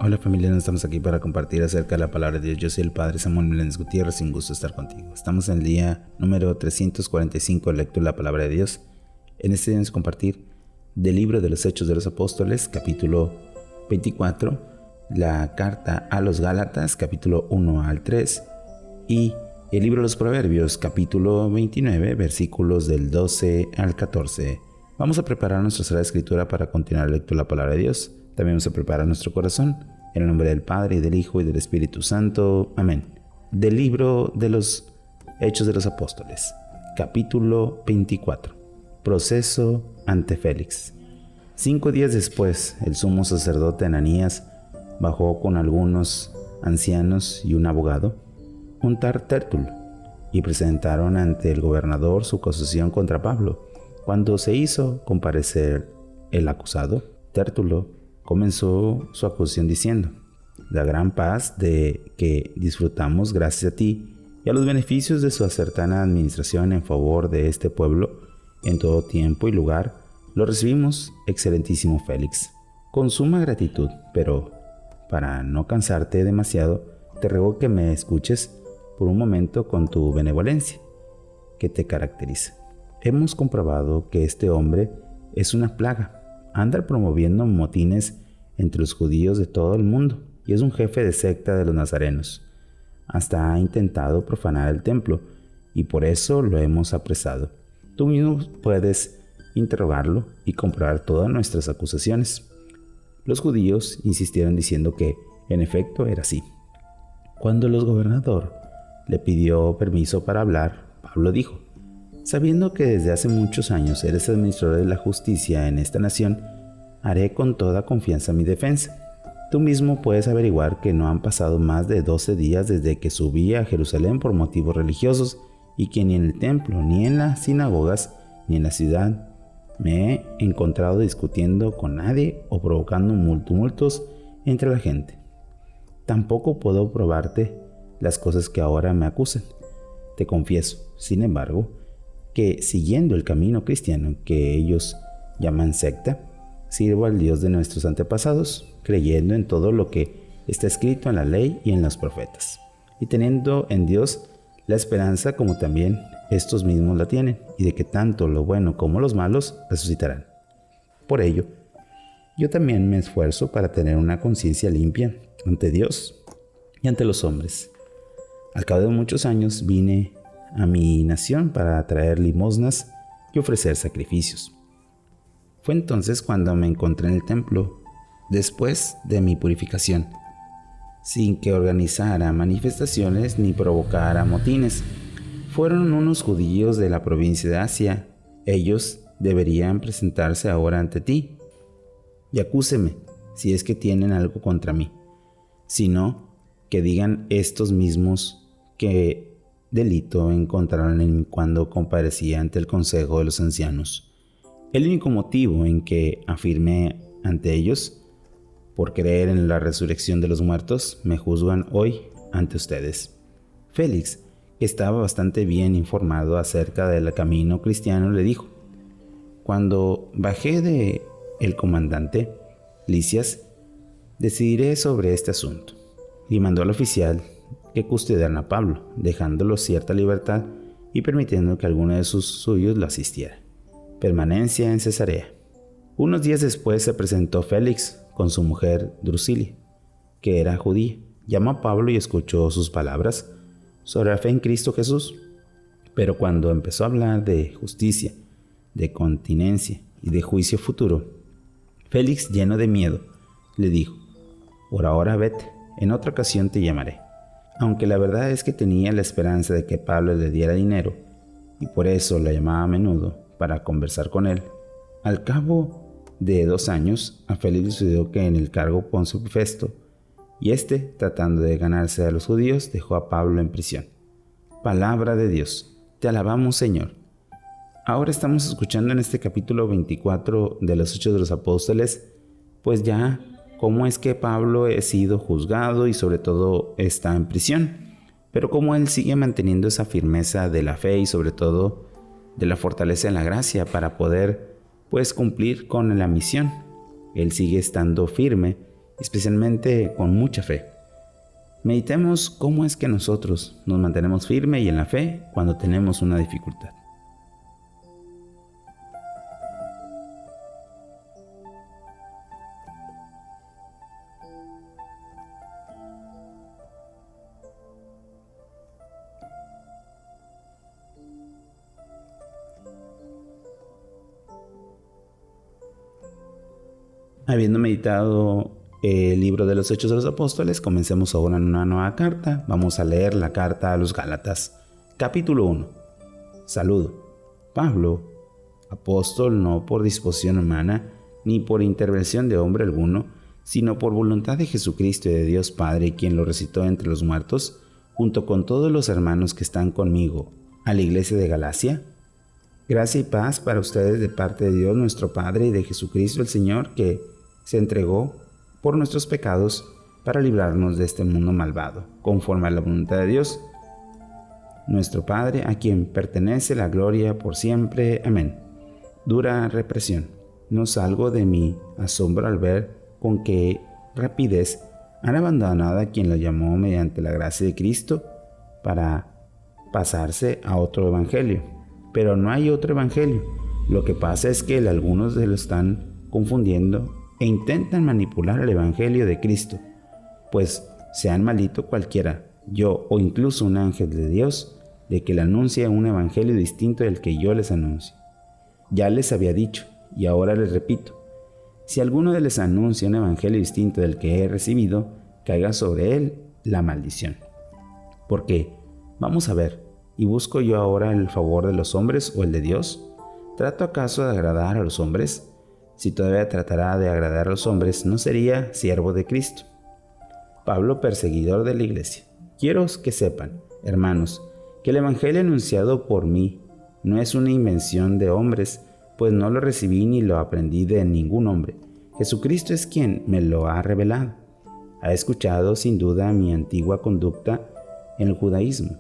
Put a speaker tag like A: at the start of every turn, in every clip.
A: Hola familia, estamos aquí para compartir acerca de la palabra de Dios. Yo soy el Padre Samuel Meléndez Gutiérrez y un gusto estar contigo. Estamos en el día número 345 de lectura de la palabra de Dios. En este día vamos a compartir del libro de los Hechos de los Apóstoles, capítulo 24, la carta a los Gálatas, capítulo 1 al 3, y el libro de los Proverbios, capítulo 29, versículos del 12 al 14. Vamos a preparar nuestra sala de escritura para continuar la lectura de la palabra de Dios. También vamos a preparar nuestro corazón, en el nombre del Padre, y del Hijo, y del Espíritu Santo. Amén. Del libro de los Hechos de los Apóstoles, capítulo 24. Proceso ante Félix. 5 días después, el sumo sacerdote Ananías bajó con algunos ancianos y un abogado, un tal Tértulo, y presentaron ante el gobernador su acusación contra Pablo. Cuando se hizo comparecer el acusado, Tértulo comenzó su acusación diciendo: la gran paz de que disfrutamos gracias a ti y a los beneficios de su acertada administración en favor de este pueblo en todo tiempo y lugar, lo recibimos, excelentísimo Félix, con suma gratitud, pero para no cansarte demasiado, te ruego que me escuches por un momento con tu benevolencia que te caracteriza. Hemos comprobado que este hombre es una plaga. Anda promoviendo motines entre los judíos de todo el mundo y es un jefe de secta de los nazarenos. Hasta ha intentado profanar el templo y por eso lo hemos apresado. Tú mismo puedes interrogarlo y comprobar todas nuestras acusaciones. Los judíos insistieron diciendo que, en efecto, era así. Cuando el gobernador le pidió permiso para hablar, Pablo dijo: sabiendo que desde hace muchos años eres administrador de la justicia en esta nación, haré con toda confianza mi defensa. Tú mismo puedes averiguar que no han pasado más de 12 días desde que subí a Jerusalén por motivos religiosos y que ni en el templo, ni en las sinagogas, ni en la ciudad me he encontrado discutiendo con nadie o provocando tumultos entre la gente. Tampoco puedo probarte las cosas que ahora me acusan. Te confieso, sin embargo, que siguiendo el camino cristiano que ellos llaman secta, sirvo al Dios de nuestros antepasados, creyendo en todo lo que está escrito en la ley y en los profetas, y teniendo en Dios la esperanza como también estos mismos la tienen, y de que tanto lo bueno como los malos resucitarán. Por ello, yo también me esfuerzo para tener una conciencia limpia ante Dios y ante los hombres. Al cabo de muchos años vine a mi nación para traer limosnas y ofrecer sacrificios. Fue entonces cuando me encontré en el templo, después de mi purificación, sin que organizara manifestaciones ni provocara motines. Fueron unos judíos de la provincia de Asia. Ellos deberían presentarse ahora ante ti y acúseme si es que tienen algo contra mí. Si no, que digan estos mismos que delito encontraron en mí cuando comparecía ante el consejo de los ancianos. El único motivo en que afirmé ante ellos, por creer en la resurrección de los muertos, me juzgan hoy ante ustedes. Félix, que estaba bastante bien informado acerca del camino cristiano, le dijo: cuando bajé de el comandante Lisias, decidiré sobre este asunto. Y mandó al oficial que custodiaran a Pablo, dejándolo cierta libertad y permitiendo que alguno de sus suyos lo asistiera. Permanencia en Cesarea. Unos días después se presentó Félix con su mujer Drusila, que era judía. Llamó a Pablo y escuchó sus palabras sobre la fe en Cristo Jesús. Pero cuando empezó a hablar de justicia, de continencia y de juicio futuro, Félix, lleno de miedo, le dijo: por ahora vete, en otra ocasión te llamaré. Aunque la verdad es que tenía la esperanza de que Pablo le diera dinero, y por eso lo llamaba a menudo para conversar con él, al cabo de 2 años, a Félix le sucedió que en el cargo Poncio Festo, y tratando de ganarse a los judíos, dejó a Pablo en prisión. Palabra de Dios. Te alabamos, Señor. Ahora estamos escuchando en este capítulo 24 de los Hechos de los Apóstoles, pues ya cómo es que Pablo ha sido juzgado y sobre todo está en prisión, pero cómo él sigue manteniendo esa firmeza de la fe y sobre todo de la fortaleza en la gracia para poder cumplir con la misión. Él sigue estando firme especialmente con mucha fe. Meditemos cómo es que nosotros nos mantenemos firmes y en la fe cuando tenemos una dificultad. Habiendo meditado el libro de los Hechos de los Apóstoles, comencemos ahora en una nueva carta. Vamos a leer la carta a los Gálatas, capítulo 1. Saludo. Pablo, apóstol no por disposición humana, ni por intervención de hombre alguno, sino por voluntad de Jesucristo y de Dios Padre, quien lo resucitó entre los muertos, junto con todos los hermanos que están conmigo, a la iglesia de Galacia. Gracia y paz para ustedes de parte de Dios nuestro Padre y de Jesucristo el Señor, que se entregó por nuestros pecados para librarnos de este mundo malvado, conforme a la voluntad de Dios, nuestro Padre, a quien pertenece la gloria por siempre. Amén. Dura represión. No salgo de mi asombro al ver con qué rapidez han abandonado a quien lo llamó mediante la gracia de Cristo para pasarse a otro evangelio. Pero no hay otro evangelio. Lo que pasa es que algunos se lo están confundiendo e intentan manipular el evangelio de Cristo, pues sean maldito cualquiera, yo o incluso un ángel de Dios, de que le anuncie un evangelio distinto del que yo les anuncio. Ya les había dicho, y ahora les repito, si alguno les anuncia un evangelio distinto del que he recibido, caiga sobre él la maldición. Porque, vamos a ver, ¿y busco yo ahora el favor de los hombres o el de Dios? ¿Trato acaso de agradar a los hombres? Si todavía tratara de agradar a los hombres, no sería siervo de Cristo. Pablo, perseguidor de la iglesia. Quiero que sepan, hermanos, que el evangelio anunciado por mí no es una invención de hombres, pues no lo recibí ni lo aprendí de ningún hombre. Jesucristo es quien me lo ha revelado. Ha escuchado sin duda mi antigua conducta en el judaísmo,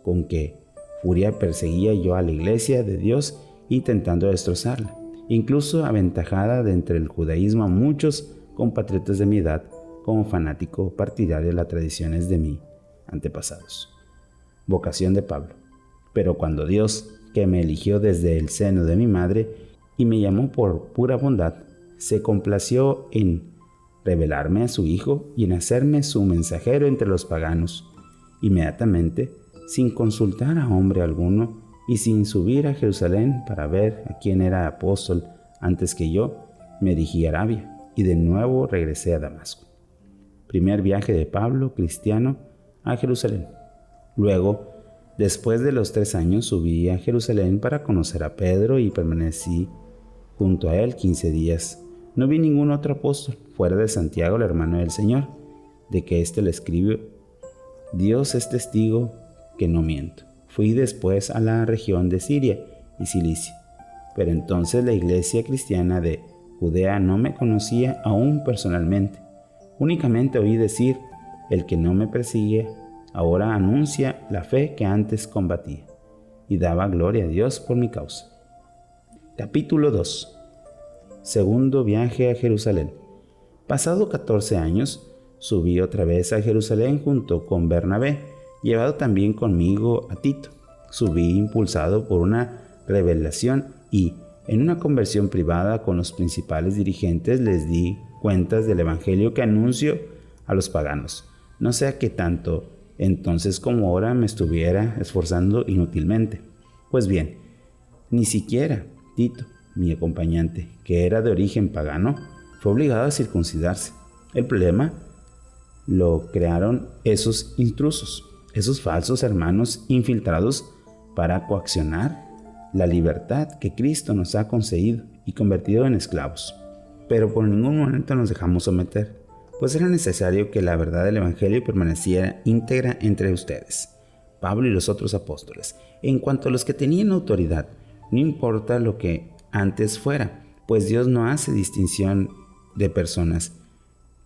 A: con qué furia perseguía yo a la iglesia de Dios intentando destrozarla, incluso aventajada de entre el judaísmo a muchos compatriotas de mi edad como fanático partidario de las tradiciones de mis antepasados. Vocación de Pablo. Pero cuando Dios, que me eligió desde el seno de mi madre y me llamó por pura bondad, se complació en revelarme a su Hijo y en hacerme su mensajero entre los paganos, inmediatamente, sin consultar a hombre alguno, y sin subir a Jerusalén para ver a quién era apóstol antes que yo, me dirigí a Arabia y de nuevo regresé a Damasco. Primer viaje de Pablo, cristiano, a Jerusalén. Luego, después de los 3 años, subí a Jerusalén para conocer a Pedro y permanecí junto a él 15 días. No vi ningún otro apóstol, fuera de Santiago, el hermano del Señor, de que éste le escribió. Dios es testigo que no miento. Fui después a la región de Siria y Cilicia, pero entonces la iglesia cristiana de Judea no me conocía aún personalmente. Únicamente oí decir, el que no me persigue ahora anuncia la fe que antes combatía, y daba gloria a Dios por mi causa. Capítulo 2. Segundo viaje a Jerusalén. Pasado 14 años, subí otra vez a Jerusalén junto con Bernabé, llevado también conmigo a Tito. Subí impulsado por una revelación y, en una conversión privada con los principales dirigentes, les di cuentas del evangelio que anuncio a los paganos. No sea que tanto entonces como ahora me estuviera esforzando inútilmente. Pues bien, ni siquiera Tito, mi acompañante, que era de origen pagano, fue obligado a circuncidarse. El problema lo crearon esos intrusos, esos falsos hermanos infiltrados para coaccionar la libertad que Cristo nos ha concedido y convertido en esclavos. Pero por ningún momento nos dejamos someter, pues era necesario que la verdad del Evangelio permaneciera íntegra entre ustedes, Pablo y los otros apóstoles. En cuanto a los que tenían autoridad, no importa lo que antes fuera, pues Dios no hace distinción de personas.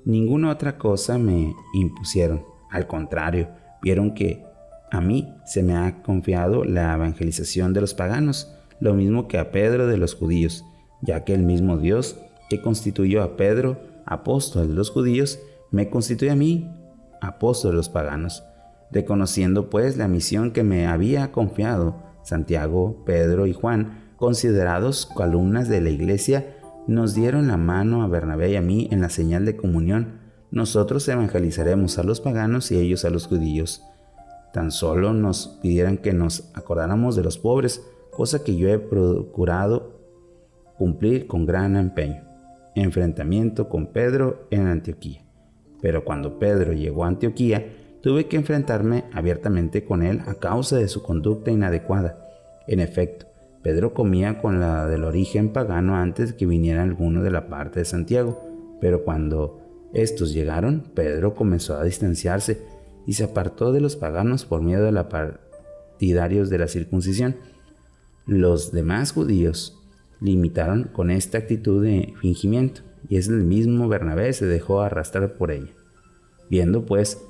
A: Ninguna otra cosa me impusieron. Al contrario, vieron que a mí se me ha confiado la evangelización de los paganos, lo mismo que a Pedro de los judíos, ya que el mismo Dios que constituyó a Pedro apóstol de los judíos, me constituye a mí apóstol de los paganos, reconociendo pues la misión que me había confiado Santiago, Pedro y Juan, considerados columnas de la iglesia, nos dieron la mano a Bernabé y a mí en la señal de comunión. Nosotros evangelizaremos a los paganos y ellos a los judíos. Tan solo nos pidieran que nos acordáramos de los pobres, cosa que yo he procurado cumplir con gran empeño. Enfrentamiento con Pedro en Antioquía. Pero cuando Pedro llegó a Antioquía, tuve que enfrentarme abiertamente con él a causa de su conducta inadecuada. En efecto, Pedro comía con la del origen pagano antes de que viniera alguno de la parte de Santiago, pero cuando estos llegaron, Pedro comenzó a distanciarse y se apartó de los paganos por miedo de los partidarios de la circuncisión. Los demás judíos le imitaron con esta actitud de fingimiento, y es el mismo Bernabé se dejó arrastrar por ella. Viendo pues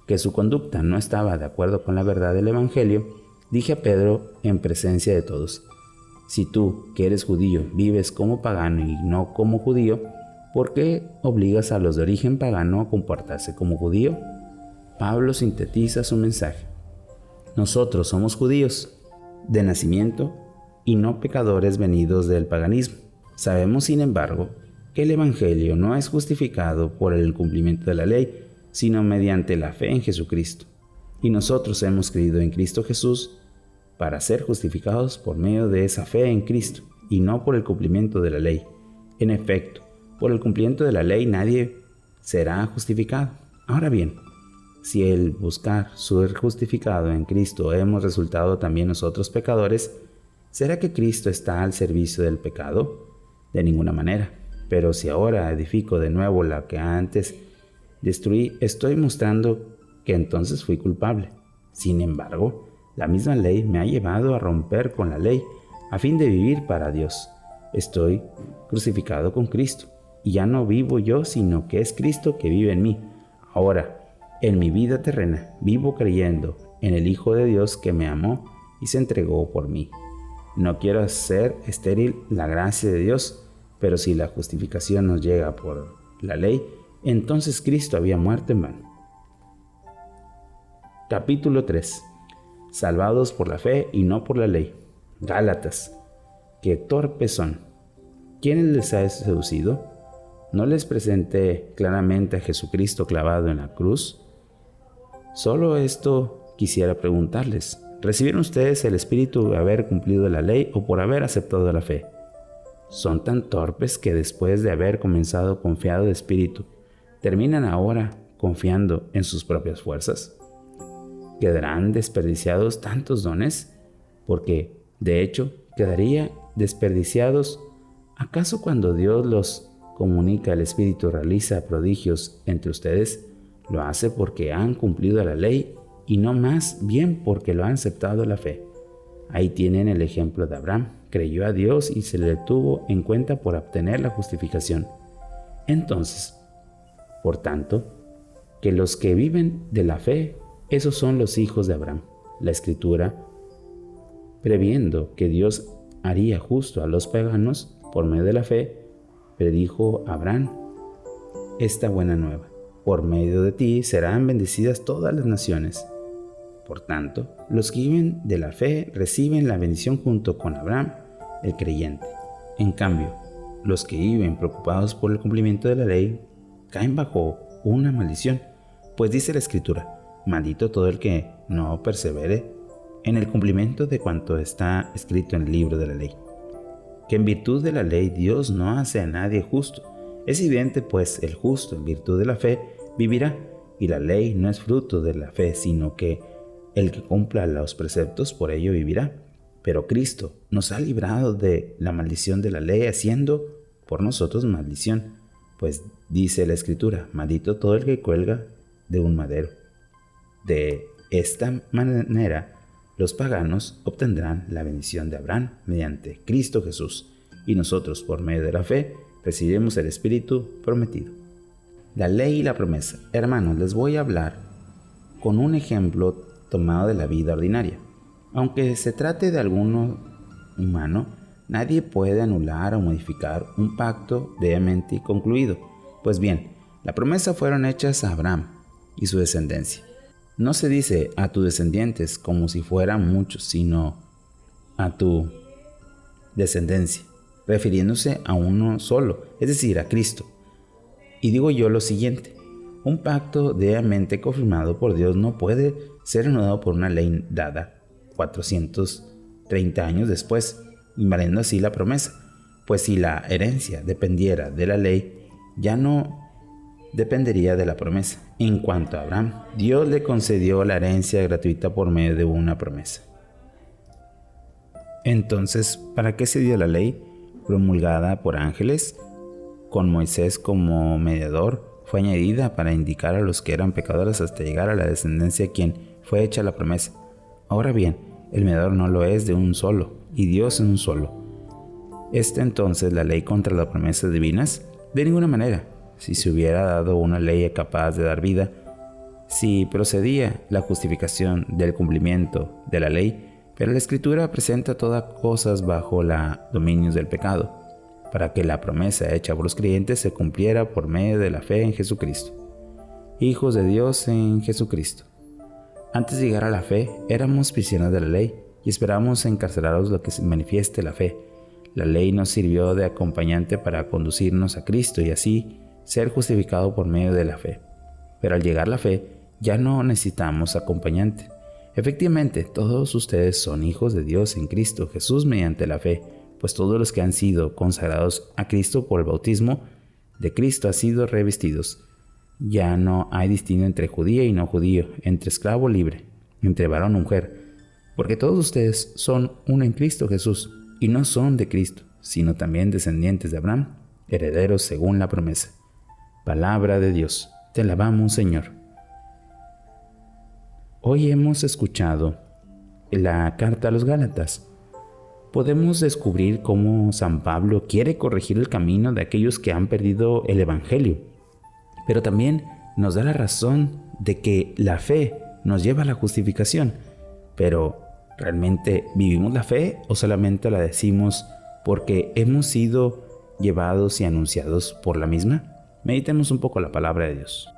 A: que su conducta no estaba de acuerdo con la verdad del Evangelio, dije a Pedro en presencia de todos: si tú, que eres judío, vives como pagano y no como judío, ¿por qué obligas a los de origen pagano a comportarse como judío? Pablo sintetiza su mensaje: nosotros somos judíos de nacimiento y no pecadores venidos del paganismo. Sabemos, sin embargo, que el Evangelio no es justificado por el cumplimiento de la ley, sino mediante la fe en Jesucristo. Y nosotros hemos creído en Cristo Jesús para ser justificados por medio de esa fe en Cristo, y no por el cumplimiento de la ley. En efecto, por el cumplimiento de la ley nadie será justificado. Ahora bien, si el buscar ser justificado en Cristo hemos resultado también nosotros pecadores, ¿será que Cristo está al servicio del pecado? De ninguna manera. Pero si ahora edifico de nuevo la que antes destruí, estoy mostrando que entonces fui culpable. Sin embargo, la misma ley me ha llevado a romper con la ley a fin de vivir para Dios. Estoy crucificado con Cristo, y ya no vivo yo, sino que es Cristo que vive en mí. Ahora, en mi vida terrena, vivo creyendo en el Hijo de Dios que me amó y se entregó por mí. No quiero hacer estéril la gracia de Dios, pero si la justificación nos llega por la ley, entonces Cristo había muerto en vano. Capítulo 3. Salvados por la fe y no por la ley. Gálatas. ¡Qué torpes son! ¿Quiénes les ha seducido? ¿No les presenté claramente a Jesucristo clavado en la cruz? Solo esto quisiera preguntarles: ¿recibieron ustedes el Espíritu de haber cumplido la ley o por haber aceptado la fe? Son tan torpes que después de haber comenzado confiado de espíritu, terminan ahora confiando en sus propias fuerzas. ¿Quedarán desperdiciados tantos dones? Porque, de hecho, quedaría desperdiciados. ¿Acaso cuando Dios los comunica el Espíritu realiza prodigios entre ustedes, lo hace porque han cumplido la ley y no más bien porque lo han aceptado la fe? Ahí tienen el ejemplo de Abraham. Creyó a Dios y se le tuvo en cuenta por obtener la justificación. Entonces, por tanto, que los que viven de la fe, esos son los hijos de Abraham. La Escritura, previendo que Dios haría justo a los paganos por medio de la fe, predijo a Abraham esta buena nueva: por medio de ti serán bendecidas todas las naciones. Por tanto, los que viven de la fe reciben la bendición junto con Abraham, el creyente. En cambio, los que viven preocupados por el cumplimiento de la ley caen bajo una maldición, pues dice la Escritura: maldito todo el que no persevere en el cumplimiento de cuanto está escrito en el libro de la ley. Que en virtud de la ley Dios no hace a nadie justo. Es evidente, pues, el justo en virtud de la fe vivirá, y la ley no es fruto de la fe, sino que el que cumpla los preceptos por ello vivirá. Pero Cristo nos ha librado de la maldición de la ley, haciendo por nosotros maldición, pues dice la Escritura: maldito todo el que cuelga de un madero. De esta manera, los paganos obtendrán la bendición de Abraham mediante Cristo Jesús, y nosotros, por medio de la fe, recibiremos el Espíritu prometido. La ley y la promesa. Hermanos, les voy a hablar con un ejemplo tomado de la vida ordinaria. Aunque se trate de alguno humano, nadie puede anular o modificar un pacto previamente concluido. Pues bien, la promesa fueron hechas a Abraham y su descendencia. No se dice a tus descendientes como si fueran muchos, sino a tu descendencia, refiriéndose a uno solo, es decir, a Cristo. Y digo yo lo siguiente: un pacto debidamente confirmado por Dios no puede ser anulado por una ley dada 430 años después, invaliendo así la promesa, pues si la herencia dependiera de la ley, ya no dependería de la promesa. En cuanto a Abraham, Dios le concedió la herencia gratuita por medio de una promesa. Entonces, ¿para qué se dio la ley promulgada por ángeles, con Moisés como mediador? Fue añadida para indicar a los que eran pecadores hasta llegar a la descendencia a quien fue hecha la promesa. Ahora bien, el mediador no lo es de un solo, y Dios es un solo. Entonces la ley contra las promesas divinas? De ninguna manera. Si se hubiera dado una ley capaz de dar vida, si procedía la justificación del cumplimiento de la ley, pero la Escritura presenta todas cosas bajo los dominios del pecado, para que la promesa hecha por los creyentes se cumpliera por medio de la fe en Jesucristo. Hijos de Dios en Jesucristo. Antes de llegar a la fe, éramos prisioneros de la ley y esperábamos encarcelados lo que se manifieste la fe. La ley nos sirvió de acompañante para conducirnos a Cristo y así ser justificado por medio de la fe. Pero al llegar la fe, ya no necesitamos acompañante. Efectivamente, todos ustedes son hijos de Dios en Cristo Jesús mediante la fe, pues todos los que han sido consagrados a Cristo por el bautismo de Cristo han sido revestidos. Ya no hay distingo entre judío y no judío, entre esclavo o libre, entre varón o mujer, porque todos ustedes son uno en Cristo Jesús, y no son de Cristo, sino también descendientes de Abraham, herederos según la promesa. Palabra de Dios, te alabamos, Señor. Hoy hemos escuchado la carta a los Gálatas. Podemos descubrir cómo San Pablo quiere corregir el camino de aquellos que han perdido el Evangelio, pero también nos da la razón de que la fe nos lleva a la justificación. Pero, ¿realmente vivimos la fe o solamente la decimos porque hemos sido llevados y anunciados por la misma? Meditemos un poco la palabra de Dios.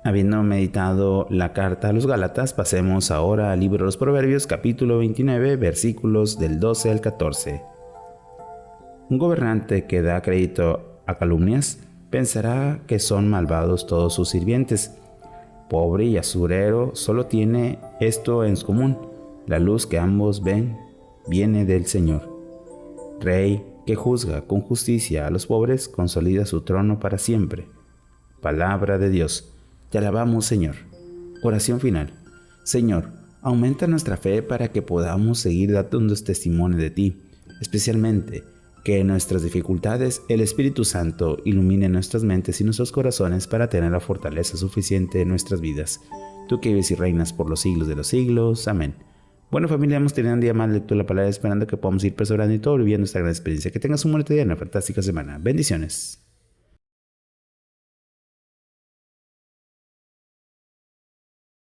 A: Habiendo meditado la carta a los Gálatas, pasemos ahora al libro de los Proverbios, capítulo 29, versículos del 12 al 14. Un gobernante que da crédito a calumnias pensará que son malvados todos sus sirvientes. Pobre y usurero solo tiene esto en común: la luz que ambos ven viene del Señor. Rey que juzga con justicia a los pobres consolida su trono para siempre. Palabra de Dios. Te alabamos, Señor. Oración final. Señor, aumenta nuestra fe para que podamos seguir dando testimonio de ti, especialmente que en nuestras dificultades el Espíritu Santo ilumine nuestras mentes y nuestros corazones para tener la fortaleza suficiente en nuestras vidas. Tú que vives y reinas por los siglos de los siglos. Amén. Bueno, familia, hemos tenido un día más de lectura de la palabra, esperando que podamos ir perseverando y todo viviendo esta gran experiencia. Que tengas un bonito día y una fantástica semana. Bendiciones.